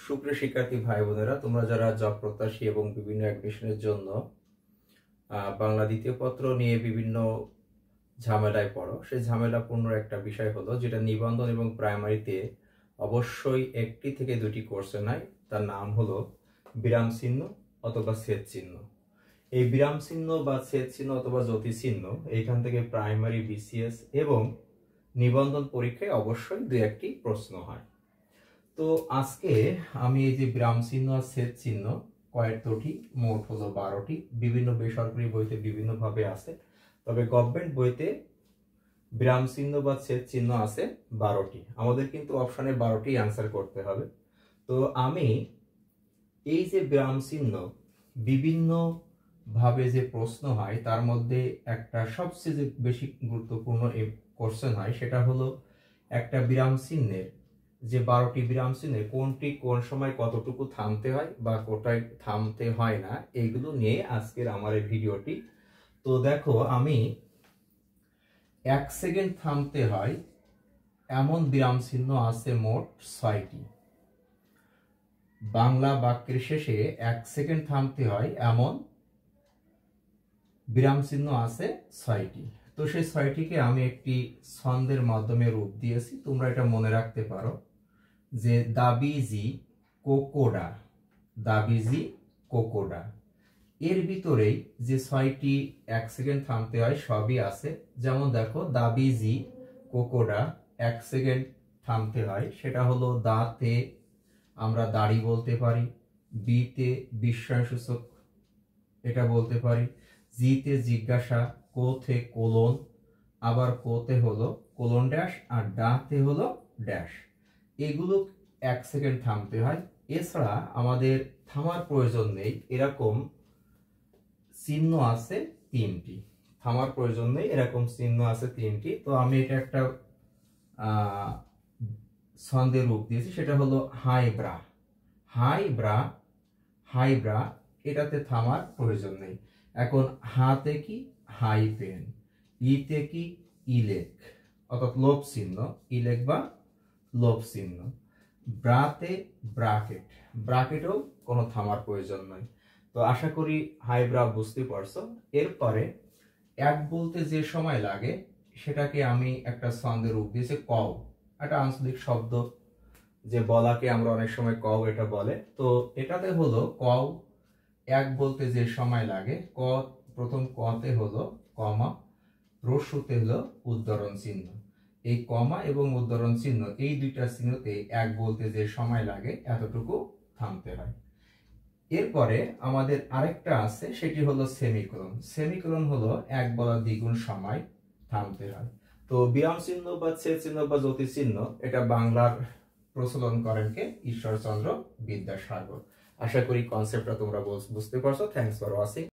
সুপ্রিয় শিক্ষার্থী ভাই বোনেরা, তোমরা যারা জব প্রত্যাশী এবং বিভিন্ন অ্যাডমিশনের জন্য বাংলা দ্বিতীয় পত্র নিয়ে বিভিন্ন ঝামেলায় পড়ো, সেই ঝামেলাপূর্ণ একটা বিষয় হলো যেটা নিবন্ধন এবং প্রাইমারিতে অবশ্যই একটি থেকে দুটি কোর্সে নাই, তার নাম হলো বিরাম চিহ্ন অথবা ছেদ চিহ্ন। এই বিরাম চিহ্ন বা ছেদ চিহ্ন অথবা জ্যোতি চিহ্ন এইখান থেকে প্রাইমারি, বিসিএস এবং নিবন্ধন পরীক্ষায় অবশ্যই দুই একটি প্রশ্ন হয়। তো আজকে আমি এই যে বিরাম চিহ্ন আর ছেদ চিহ্ন কয়েকটি, মোট হলো 12টি, বিভিন্ন বেসরকারি বইতে বিভিন্ন ভাবে আছে, তবে গভর্নমেন্ট বইতে বিরাম চিহ্ন বা ছেদ চিহ্ন আছে 12টি। আমাদের কিন্তু অপশনে 12টি অ্যান্সার করতে হবে। তো আমি এই যে বিরাম চিহ্ন বিভিন্ন ভাবে যে প্রশ্ন হয় তার মধ্যে একটা সবচেয়ে যে বেশি গুরুত্বপূর্ণ এই কোশ্চেন হয় সেটা হলো একটা বিরাম চিহ্নের যে 12টি বিরাম চিহ্নে কোনটি কোন সময় কতটুকু থামতে হয় বা কোথায় থামতে হয় না, এইগুলো নিয়ে আজকের আমার এই ভিডিওটি। তো দেখো, আমি 1 সেকেন্ড থামতে হয় এমন বিরাম চিহ্ন আছে মোট 6টি। বাংলা বাক্যের শেষে 1 সেকেন্ড থামতে হয় এমন বিরাম চিহ্ন আছে 6টি। তো সেই 6টিকে আমি একটি ছন্দের মাধ্যমে রূপ দিয়েছি, তোমরা এটা মনে রাখতে পারো যে দাবিজি কোকোডা, দাবিজি কোকোডা। এর ভিতরেই যে 6টি 1 সেকেন্ড থামতে হয় সবই আছে। যেমন দেখো, দাবিজি কোকোডা 1 সেকেন্ড থামতে হয়, সেটা হলো দাতে আমরা দাড়ি বলতে পারি, বিতে বিস্ময়সূচক এটা বলতে পারি, জিতে জিজ্ঞাসা, কোতে কোলন, আবার কোতে হলো কোলন ড্যাশ, আর ডাতে হলো ড্যাশ। এগুলো 1 সেকেন্ড থামতে হয়। এছাড়া আমাদের থামার প্রয়োজন নেই এরকম চিহ্ন আছে 3টি। থামার প্রয়োজন নেই এরকম চিহ্ন আছে 3টি। তো আমি এটা একটা ছন্দের রূপ দিয়েছি, সেটা হলো হাই ব্রা, হাই ব্রা, হাই ব্রা, এটাতে থামার প্রয়োজন নেই। এখন হাতে কি হাই পেন, ইতে কি ইলেক অর্থাৎ লোভ চিহ্ন, ইলেক বা লোভ চিহ্ন, ব্রাতে ব্রাকেট, ব্রাকেটও কোনো থামার প্রয়োজন নয়। তো আশা করি হাই ব্রা বুঝতে পারছো। এরপরে 1 বলতে যে সময় লাগে সেটাকে আমি একটা ছন্দের রূপ দিয়েছি কও, একটা আঞ্চলিক শব্দ যে বলাকে আমরা অনেক সময় কও এটা বলে। তো এটাতে হলো কও 1 বলতে যে সময় লাগে, ক প্রথম কতে হলো কমা, রস্যুতে হলো উদ্ধরণ চিহ্ন। এই কমা এবং উদ্ধরণ চিহ্ন এই দুইটা চিহ্নতে 1 বলতে যে সময় লাগে এতটুকু থামতে হয়। এরপরে আমাদের আরেকটা আছে, সেটি হলো সেমিকোলন। সেমিকোলন হলো 1 বলার দ্বিগুণ সময় থামতে হয়। তো বিরাম চিহ্ন বা ছেদ চিহ্ন বা জ্যোতি চিহ্ন এটা বাংলার প্রচলন করেন কে? ঈশ্বরচন্দ্র বিদ্যাসাগর। আশা করি কনসেপ্টটা তোমরা বুঝতে পারছো। Thanks for watching.